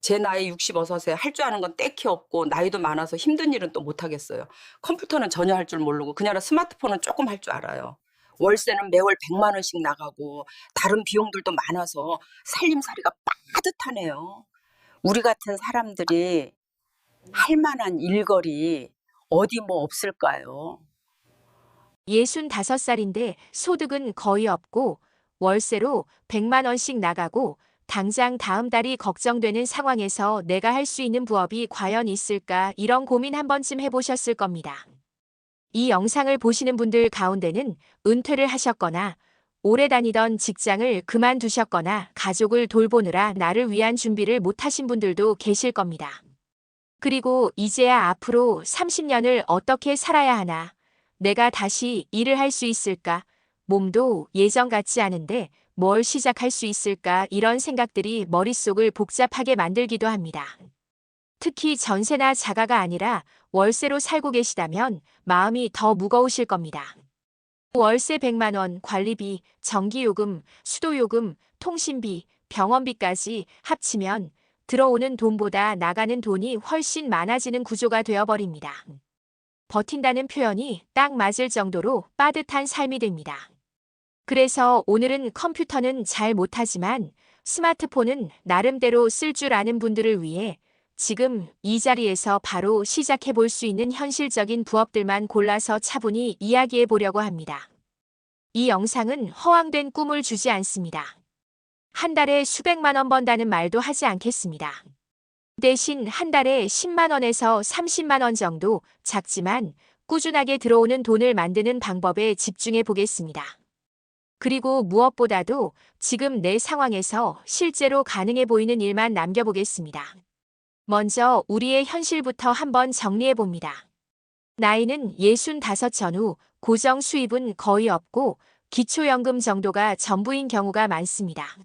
제 나이 65세 할 줄 아는 건 떼키 없고 나이도 많아서 힘든 일은 또 못 하겠어요. 컴퓨터는 전혀 할 줄 모르고 그냥 스마트폰은 조금 할 줄 알아요. 월세는 매월 100만 원씩 나가고 다른 비용들도 많아서 살림살이가 빠듯하네요. 우리 같은 사람들이 할 만한 일거리 어디 뭐 없을까요? 65살인데 소득은 거의 없고 월세로 100만 원씩 나가고 당장 다음 달이 걱정되는 상황에서 내가 할 수 있는 부업이 과연 있을까 이런 고민 한 번쯤 해보셨을 겁니다. 이 영상을 보시는 분들 가운데는 은퇴를 하셨거나 오래 다니던 직장을 그만두셨거나 가족을 돌보느라 나를 위한 준비를 못하신 분들도 계실 겁니다. 그리고 이제야 앞으로 30년을 어떻게 살아야 하나? 내가 다시 일을 할 수 있을까? 몸도 예전 같지 않은데 뭘 시작할 수 있을까? 이런 생각들이 머릿속을 복잡하게 만들기도 합니다. 특히 전세나 자가가 아니라 월세로 살고 계시다면 마음이 더 무거우실 겁니다. 월세 100만 원, 관리비, 전기요금, 수도요금, 통신비, 병원비까지 합치면 들어오는 돈보다 나가는 돈이 훨씬 많아지는 구조가 되어버립니다. 버틴다는 표현이 딱 맞을 정도로 빠듯한 삶이 됩니다. 그래서 오늘은 컴퓨터는 잘 못하지만 스마트폰은 나름대로 쓸 줄 아는 분들을 위해 지금 이 자리에서 바로 시작해 볼 수 있는 현실적인 부업들만 골라서 차분히 이야기해 보려고 합니다. 이 영상은 허황된 꿈을 주지 않습니다. 한 달에 수백만 원 번다는 말도 하지 않겠습니다. 대신 한 달에 10만 원에서 30만 원 정도 작지만 꾸준하게 들어오는 돈을 만드는 방법에 집중해 보겠습니다. 그리고 무엇보다도 지금 내 상황에서 실제로 가능해 보이는 일만 남겨보겠습니다. 먼저 우리의 현실부터 한번 정리해 봅니다. 나이는 65 전후 고정 수입은 거의 없고 기초연금 정도가 전부인 경우가 많습니다.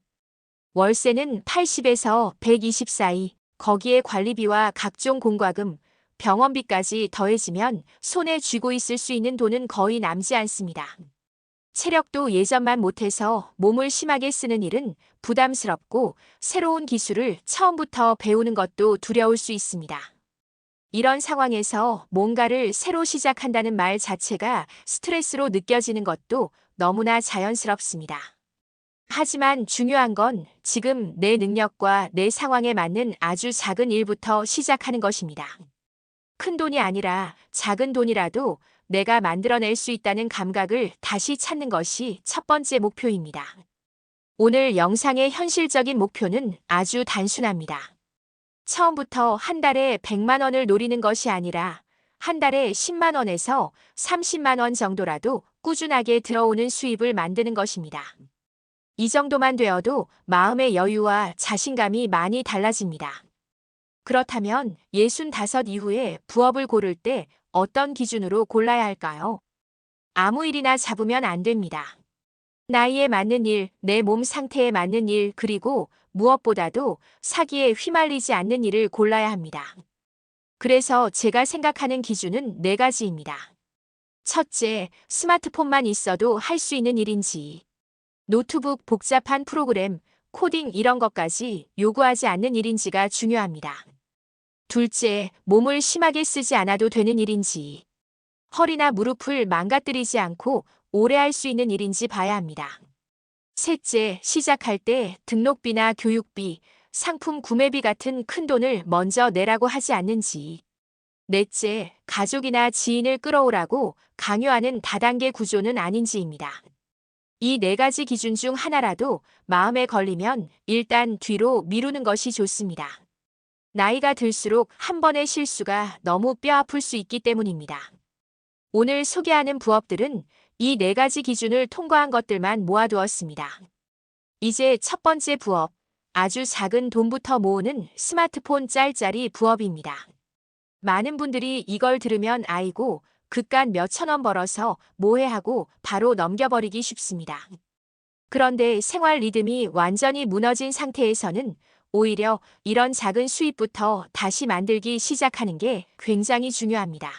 월세는 80에서 120 사이, 거기에 관리비와 각종 공과금, 병원비까지 더해지면 손에 쥐고 있을 수 있는 돈은 거의 남지 않습니다. 체력도 예전만 못해서 몸을 심하게 쓰는 일은 부담스럽고 새로운 기술을 처음부터 배우는 것도 두려울 수 있습니다. 이런 상황에서 뭔가를 새로 시작한다는 말 자체가 스트레스로 느껴지는 것도 너무나 자연스럽습니다. 하지만 중요한 건 지금 내 능력과 내 상황에 맞는 아주 작은 일부터 시작하는 것입니다. 큰 돈이 아니라 작은 돈이라도 내가 만들어낼 수 있다는 감각을 다시 찾는 것이 첫 번째 목표입니다. 오늘 영상의 현실적인 목표는 아주 단순합니다. 처음부터 한 달에 100만 원을 노리는 것이 아니라 한 달에 10만 원에서 30만 원 정도라도 꾸준하게 들어오는 수입을 만드는 것입니다. 이 정도만 되어도 마음의 여유와 자신감이 많이 달라집니다. 그렇다면 65 이후에 부업을 고를 때 어떤 기준으로 골라야 할까요? 아무 일이나 잡으면 안 됩니다. 나이에 맞는 일, 내 몸 상태에 맞는 일, 그리고 무엇보다도 사기에 휘말리지 않는 일을 골라야 합니다. 그래서 제가 생각하는 기준은 네 가지입니다. 첫째, 스마트폰만 있어도 할 수 있는 일인지. 노트북 복잡한 프로그램, 코딩 이런 것까지 요구하지 않는 일인지가 중요합니다. 둘째, 몸을 심하게 쓰지 않아도 되는 일인지. 허리나 무릎을 망가뜨리지 않고 오래 할 수 있는 일인지 봐야 합니다. 셋째, 시작할 때 등록비나 교육비, 상품 구매비 같은 큰 돈을 먼저 내라고 하지 않는지. 넷째, 가족이나 지인을 끌어오라고 강요하는 다단계 구조는 아닌지입니다. 이 네 가지 기준 중 하나라도 마음에 걸리면 일단 뒤로 미루는 것이 좋습니다. 나이가 들수록 한 번의 실수가 너무 뼈아플 수 있기 때문입니다. 오늘 소개하는 부업들은 이 네 가지 기준을 통과한 것들만 모아두었습니다. 이제 첫 번째 부업, 아주 작은 돈부터 모으는 스마트폰 짤짤이 부업입니다. 많은 분들이 이걸 들으면 아이고, 그깟 몇천 원 벌어서 뭐해 하고 바로 넘겨버리기 쉽습니다. 그런데 생활 리듬이 완전히 무너진 상태에서는 오히려 이런 작은 수입부터 다시 만들기 시작하는 게 굉장히 중요합니다.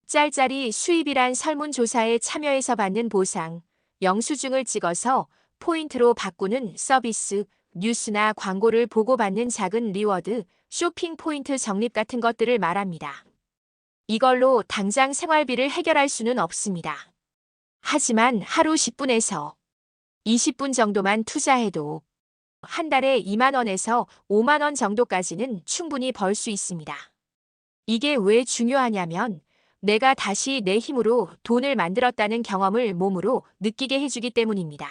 짤짤이 수입이란 설문조사에 참여해서 받는 보상, 영수증을 찍어서 포인트로 바꾸는 서비스, 뉴스나 광고를 보고받는 작은 리워드, 쇼핑 포인트 적립 같은 것들을 말합니다. 이걸로 당장 생활비를 해결할 수는 없습니다. 하지만 하루 10분에서 20분 정도만 투자해도 한 달에 2만 원에서 5만 원 정도까지는 충분히 벌 수 있습니다. 이게 왜 중요하냐면 내가 다시 내 힘으로 돈을 만들었다는 경험을 몸으로 느끼게 해주기 때문입니다.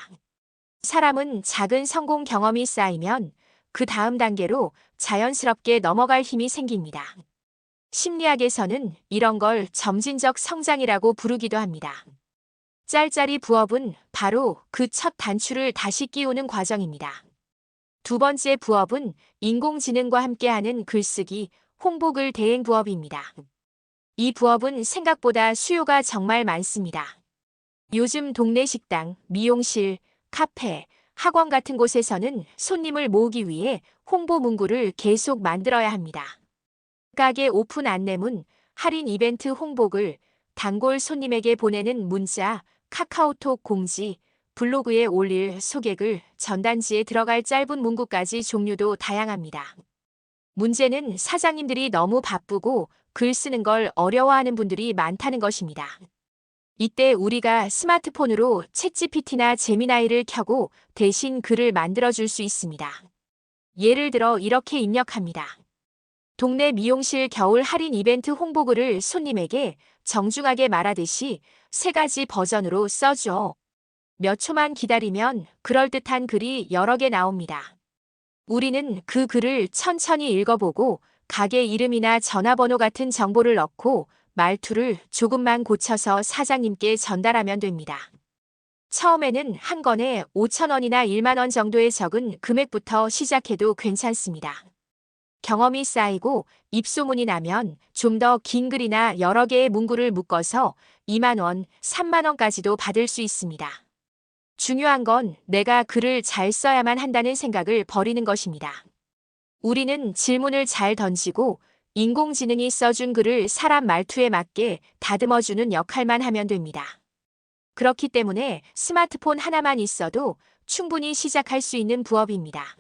사람은 작은 성공 경험이 쌓이면 그 다음 단계로 자연스럽게 넘어갈 힘이 생깁니다. 심리학에서는 이런 걸 점진적 성장이라고 부르기도 합니다. 짤짤이 부업은 바로 그 첫 단추를 다시 끼우는 과정입니다. 두 번째 부업은 인공지능과 함께하는 글쓰기, 홍보글 대행 부업입니다. 이 부업은 생각보다 수요가 정말 많습니다. 요즘 동네 식당, 미용실, 카페, 학원 같은 곳에서는 손님을 모으기 위해 홍보 문구를 계속 만들어야 합니다. 가게 오픈 안내문, 할인 이벤트 홍보글, 단골 손님에게 보내는 문자, 카카오톡 공지, 블로그에 올릴 소개글, 전단지에 들어갈 짧은 문구까지 종류도 다양합니다. 문제는 사장님들이 너무 바쁘고 글 쓰는 걸 어려워하는 분들이 많다는 것입니다. 이때 우리가 스마트폰으로 챗GPT나 제미나이를 켜고 대신 글을 만들어줄 수 있습니다. 예를 들어 이렇게 입력합니다. 동네 미용실 겨울 할인 이벤트 홍보글을 손님에게 정중하게 말하듯이 3가지 버전으로 써줘. 몇 초만 기다리면 그럴듯한 글이 여러 개 나옵니다. 우리는 그 글을 천천히 읽어보고 가게 이름이나 전화번호 같은 정보를 넣고 말투를 조금만 고쳐서 사장님께 전달하면 됩니다. 처음에는 한 건에 5천 원이나 1만 원 정도의 적은 금액부터 시작해도 괜찮습니다. 경험이 쌓이고 입소문이 나면 좀 더 긴 글이나 여러 개의 문구를 묶어서 2만 원, 3만 원까지도 받을 수 있습니다. 중요한 건 내가 글을 잘 써야만 한다는 생각을 버리는 것입니다. 우리는 질문을 잘 던지고 인공지능이 써준 글을 사람 말투에 맞게 다듬어주는 역할만 하면 됩니다. 그렇기 때문에 스마트폰 하나만 있어도 충분히 시작할 수 있는 부업입니다.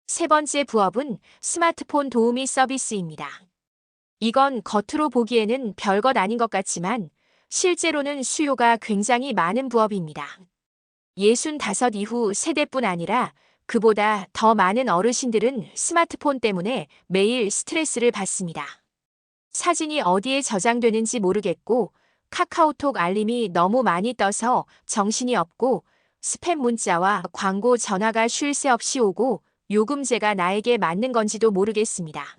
세 번째 부업은 스마트폰 도우미 서비스입니다. 이건 겉으로 보기에는 별것 아닌 것 같지만 실제로는 수요가 굉장히 많은 부업입니다. 65 이후 세대뿐 아니라 그보다 더 많은 어르신들은 스마트폰 때문에 매일 스트레스를 받습니다. 사진이 어디에 저장되는지 모르겠고 카카오톡 알림이 너무 많이 떠서 정신이 없고 스팸 문자와 광고 전화가 쉴 새 없이 오고 요금제가 나에게 맞는 건지도 모르겠습니다.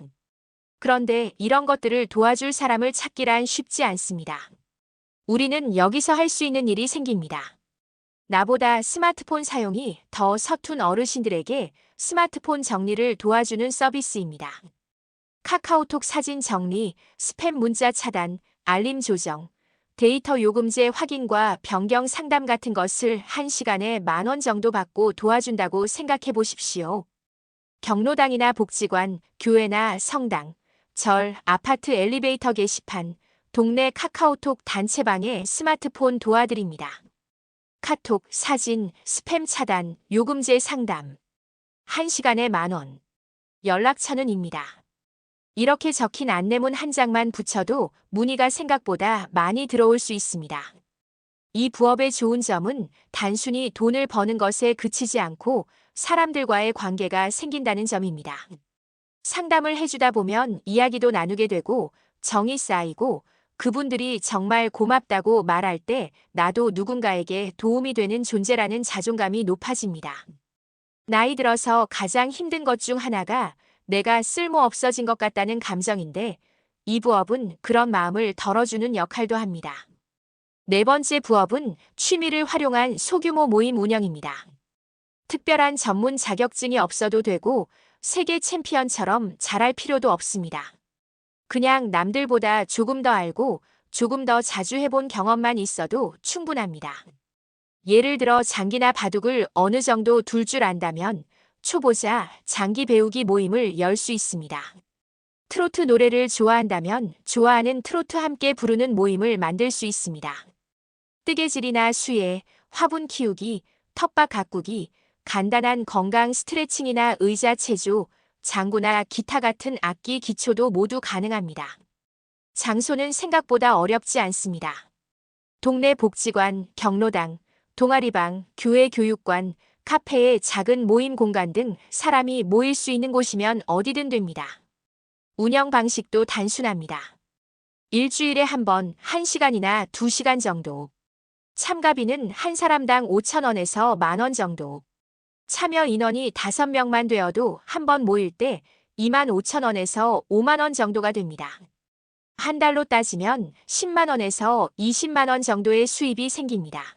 그런데 이런 것들을 도와줄 사람을 찾기란 쉽지 않습니다. 우리는 여기서 할 수 있는 일이 생깁니다. 나보다 스마트폰 사용이 더 서툰 어르신들에게 스마트폰 정리를 도와주는 서비스입니다. 카카오톡 사진 정리, 스팸 문자 차단, 알림 조정, 데이터 요금제 확인과 변경 상담 같은 것을 1시간에 10,000원 정도 받고 도와준다고 생각해 보십시오. 경로당이나 복지관, 교회나 성당, 절, 아파트 엘리베이터 게시판, 동네 카카오톡 단체방에 스마트폰 도와드립니다. 카톡, 사진, 스팸 차단, 요금제 상담. 1시간에 10,000원. 연락처는입니다. 이렇게 적힌 안내문 한 장만 붙여도 문의가 생각보다 많이 들어올 수 있습니다. 이 부업의 좋은 점은 단순히 돈을 버는 것에 그치지 않고 사람들과의 관계가 생긴다는 점입니다. 상담을 해주다 보면 이야기도 나누게 되고 정이 쌓이고 그분들이 정말 고맙다고 말할 때 나도 누군가에게 도움이 되는 존재라는 자존감이 높아집니다. 나이 들어서 가장 힘든 것 중 하나가 내가 쓸모 없어진 것 같다는 감정인데 이 부업은 그런 마음을 덜어주는 역할도 합니다. 네 번째 부업은 취미를 활용한 소규모 모임 운영입니다. 특별한 전문 자격증이 없어도 되고 세계 챔피언처럼 잘할 필요도 없습니다. 그냥 남들보다 조금 더 알고 조금 더 자주 해본 경험만 있어도 충분합니다. 예를 들어 장기나 바둑을 어느 정도 둘 줄 안다면 초보자 장기 배우기 모임을 열 수 있습니다. 트로트 노래를 좋아한다면 좋아하는 트로트 함께 부르는 모임을 만들 수 있습니다. 뜨개질이나 수예, 화분 키우기, 텃밭 가꾸기, 간단한 건강 스트레칭이나 의자 체조, 장구나 기타 같은 악기 기초도 모두 가능합니다. 장소는 생각보다 어렵지 않습니다. 동네 복지관, 경로당, 동아리방, 교회 교육관, 카페의 작은 모임 공간 등 사람이 모일 수 있는 곳이면 어디든 됩니다. 운영 방식도 단순합니다. 일주일에 한 번, 1시간이나 2시간 정도. 참가비는 한 사람당 5,000원에서 10,000원 정도. 참여 인원이 5명만 되어도 한 번 모일 때 25,000원에서 50,000원 정도가 됩니다. 한 달로 따지면 10만 원에서 20만 원 정도의 수입이 생깁니다.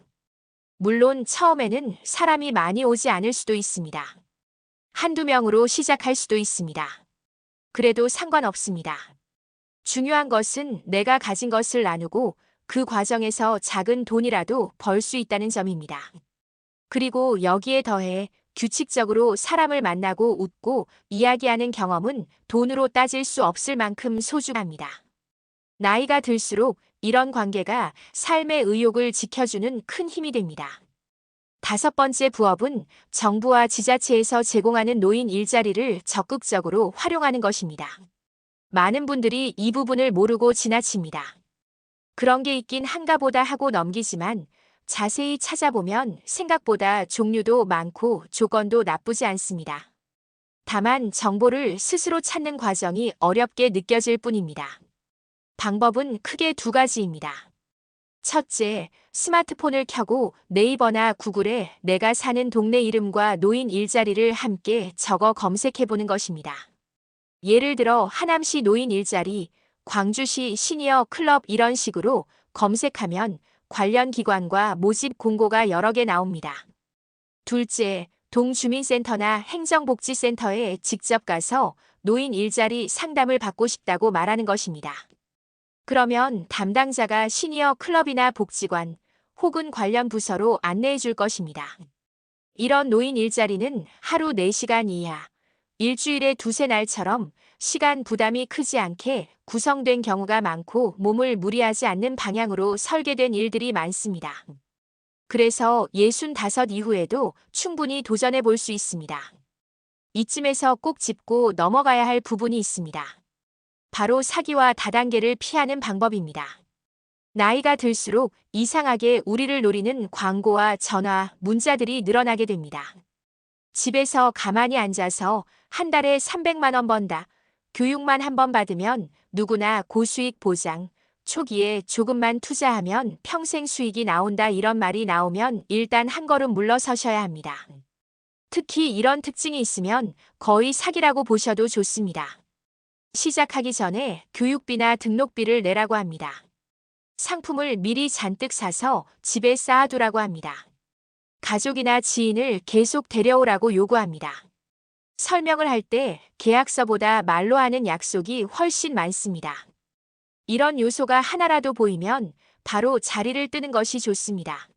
물론 처음에는 사람이 많이 오지 않을 수도 있습니다. 한두 명으로 시작할 수도 있습니다. 그래도 상관없습니다. 중요한 것은 내가 가진 것을 나누고 그 과정에서 작은 돈이라도 벌 수 있다는 점입니다. 그리고 여기에 더해 규칙적으로 사람을 만나고 웃고 이야기하는 경험은 돈으로 따질 수 없을 만큼 소중합니다. 나이가 들수록 이런 관계가 삶의 의욕을 지켜주는 큰 힘이 됩니다. 5번째 부업은 정부와 지자체에서 제공하는 노인 일자리를 적극적으로 활용하는 것입니다. 많은 분들이 이 부분을 모르고 지나칩니다. 그런 게 있긴 한가 보다 하고 넘기지만 자세히 찾아보면 생각보다 종류도 많고 조건도 나쁘지 않습니다. 다만 정보를 스스로 찾는 과정이 어렵게 느껴질 뿐입니다. 방법은 크게 2가지입니다. 첫째, 스마트폰을 켜고 네이버나 구글에 내가 사는 동네 이름과 노인 일자리를 함께 적어 검색해보는 것입니다. 예를 들어 하남시 노인 일자리, 광주시 시니어 클럽 이런 식으로 검색하면 관련 기관과 모집 공고가 여러 개 나옵니다. 둘째, 동주민센터나 행정복지센터에 직접 가서 노인 일자리 상담을 받고 싶다고 말하는 것입니다. 그러면 담당자가 시니어 클럽이나 복지관 혹은 관련 부서로 안내해 줄 것입니다. 이런 노인 일자리는 하루 4시간 이하, 일주일에 2-3날처럼 시간 부담이 크지 않게 구성된 경우가 많고 몸을 무리하지 않는 방향으로 설계된 일들이 많습니다. 그래서 65 이후에도 충분히 도전해 볼 수 있습니다. 이쯤에서 꼭 짚고 넘어가야 할 부분이 있습니다. 바로 사기와 다단계를 피하는 방법입니다. 나이가 들수록 이상하게 우리를 노리는 광고와 전화, 문자들이 늘어나게 됩니다. 집에서 가만히 앉아서 한 달에 300만 원 번다. 교육만 한 번 받으면 누구나 고수익 보장. 초기에 조금만 투자하면 평생 수익이 나온다 이런 말이 나오면 일단 한 걸음 물러서셔야 합니다. 특히 이런 특징이 있으면 거의 사기라고 보셔도 좋습니다. 시작하기 전에 교육비나 등록비를 내라고 합니다. 상품을 미리 잔뜩 사서 집에 쌓아두라고 합니다. 가족이나 지인을 계속 데려오라고 요구합니다. 설명을 할 때 계약서보다 말로 하는 약속이 훨씬 많습니다. 이런 요소가 하나라도 보이면 바로 자리를 뜨는 것이 좋습니다.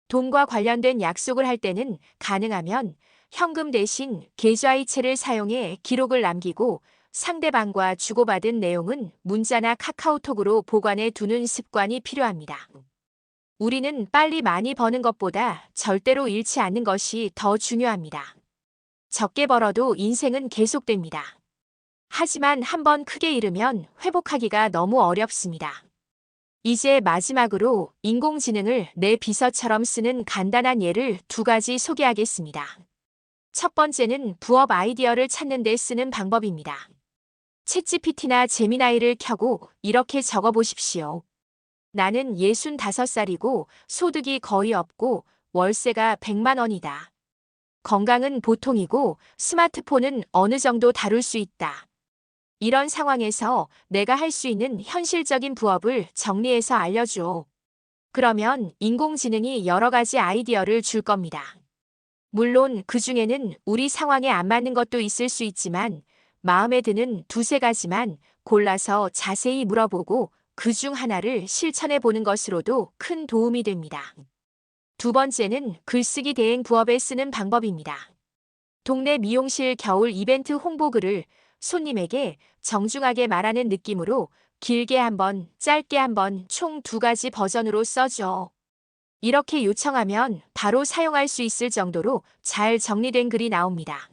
돈과 관련된 약속을 할 때는 가능하면 현금 대신 계좌이체를 사용해 기록을 남기고 상대방과 주고받은 내용은 문자나 카카오톡으로 보관해 두는 습관이 필요합니다. 우리는 빨리 많이 버는 것보다 절대로 잃지 않는 것이 더 중요합니다. 적게 벌어도 인생은 계속됩니다. 하지만 한번 크게 잃으면 회복하기가 너무 어렵습니다. 이제 마지막으로 인공지능을 내 비서처럼 쓰는 간단한 예를 2가지 소개하겠습니다. 첫 번째는 부업 아이디어를 찾는 데 쓰는 방법입니다. 챗GPT나 제미나이를 켜고 이렇게 적어보십시오. 나는 65살이고 소득이 거의 없고 월세가 100만 원이다. 건강은 보통이고 스마트폰은 어느 정도 다룰 수 있다. 이런 상황에서 내가 할 수 있는 현실적인 부업을 정리해서 알려줘. 그러면 인공지능이 여러 가지 아이디어를 줄 겁니다. 물론 그 중에는 우리 상황에 안 맞는 것도 있을 수 있지만 마음에 드는 2-3가지만 골라서 자세히 물어보고 그 중 하나를 실천해 보는 것으로도 큰 도움이 됩니다. 2번째는 글쓰기 대행 부업에 쓰는 방법입니다. 동네 미용실 겨울 이벤트 홍보글을 손님에게 정중하게 말하는 느낌으로 길게 한 번, 짧게 한 번 총 2가지 버전으로 써줘. 이렇게 요청하면 바로 사용할 수 있을 정도로 잘 정리된 글이 나옵니다.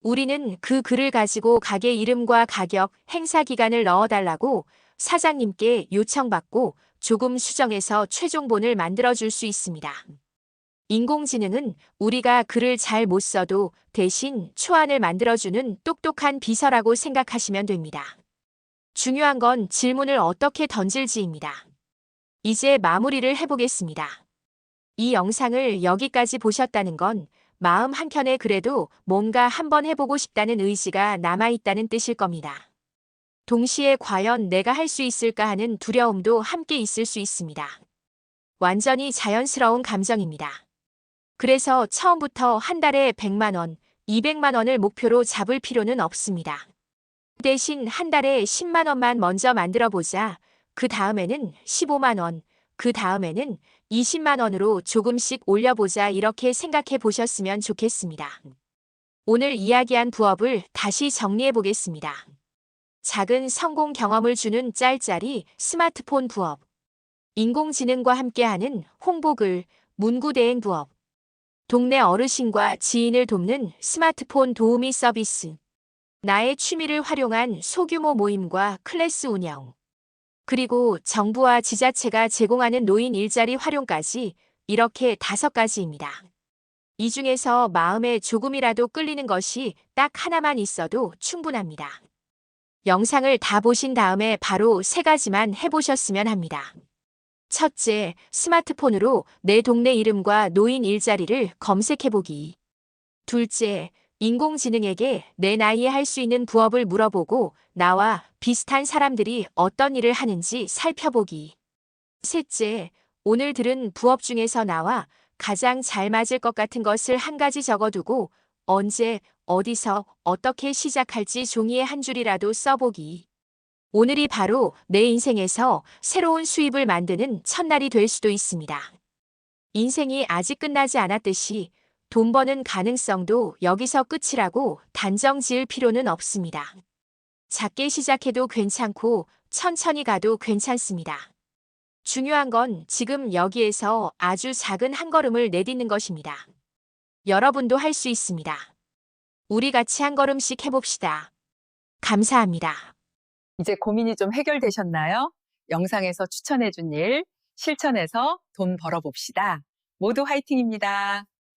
우리는 그 글을 가지고 가게 이름과 가격, 행사 기간을 넣어달라고 사장님께 요청받고 조금 수정해서 최종본을 만들어줄 수 있습니다. 인공지능은 우리가 글을 잘 못 써도 대신 초안을 만들어주는 똑똑한 비서라고 생각하시면 됩니다. 중요한 건 질문을 어떻게 던질지입니다. 이제 마무리를 해보겠습니다. 이 영상을 여기까지 보셨다는 건 마음 한켠에 그래도 뭔가 한번 해보고 싶다는 의지가 남아있다는 뜻일 겁니다. 동시에 과연 내가 할 수 있을까 하는 두려움도 함께 있을 수 있습니다. 완전히 자연스러운 감정입니다. 그래서 처음부터 한 달에 100만 원, 200만 원을 목표로 잡을 필요는 없습니다. 대신 한 달에 10만 원만 먼저 만들어 보자. 그 다음에는 15만 원, 그 다음에는 20만 원으로 조금씩 올려보자 이렇게 생각해 보셨으면 좋겠습니다. 오늘 이야기한 부업을 다시 정리해 보겠습니다. 작은 성공 경험을 주는 짤짤이 스마트폰 부업. 인공지능과 함께하는 홍보글, 문구대행 부업. 동네 어르신과 지인을 돕는 스마트폰 도우미 서비스. 나의 취미를 활용한 소규모 모임과 클래스 운영. 그리고 정부와 지자체가 제공하는 노인 일자리 활용까지 이렇게 5가지입니다. 이 중에서 마음에 조금이라도 끌리는 것이 딱 하나만 있어도 충분합니다. 영상을 다 보신 다음에 바로 3가지만 해보셨으면 합니다. 첫째, 스마트폰으로 내 동네 이름과 노인 일자리를 검색해보기. 둘째, 인공지능에게 내 나이에 할 수 있는 부업을 물어보고 나와 비슷한 사람들이 어떤 일을 하는지 살펴보기. 셋째, 오늘 들은 부업 중에서 나와 가장 잘 맞을 것 같은 것을 한 가지 적어두고 언제, 어디서, 어떻게 시작할지 종이에 한 줄이라도 써보기. 오늘이 바로 내 인생에서 새로운 수입을 만드는 첫날이 될 수도 있습니다. 인생이 아직 끝나지 않았듯이 돈 버는 가능성도 여기서 끝이라고 단정 지을 필요는 없습니다. 작게 시작해도 괜찮고 천천히 가도 괜찮습니다. 중요한 건 지금 여기에서 아주 작은 한 걸음을 내딛는 것입니다. 여러분도 할 수 있습니다. 우리 같이 한 걸음씩 해봅시다. 감사합니다. 이제 고민이 좀 해결되셨나요? 영상에서 추천해준 일, 실천해서 돈 벌어봅시다. 모두 화이팅입니다.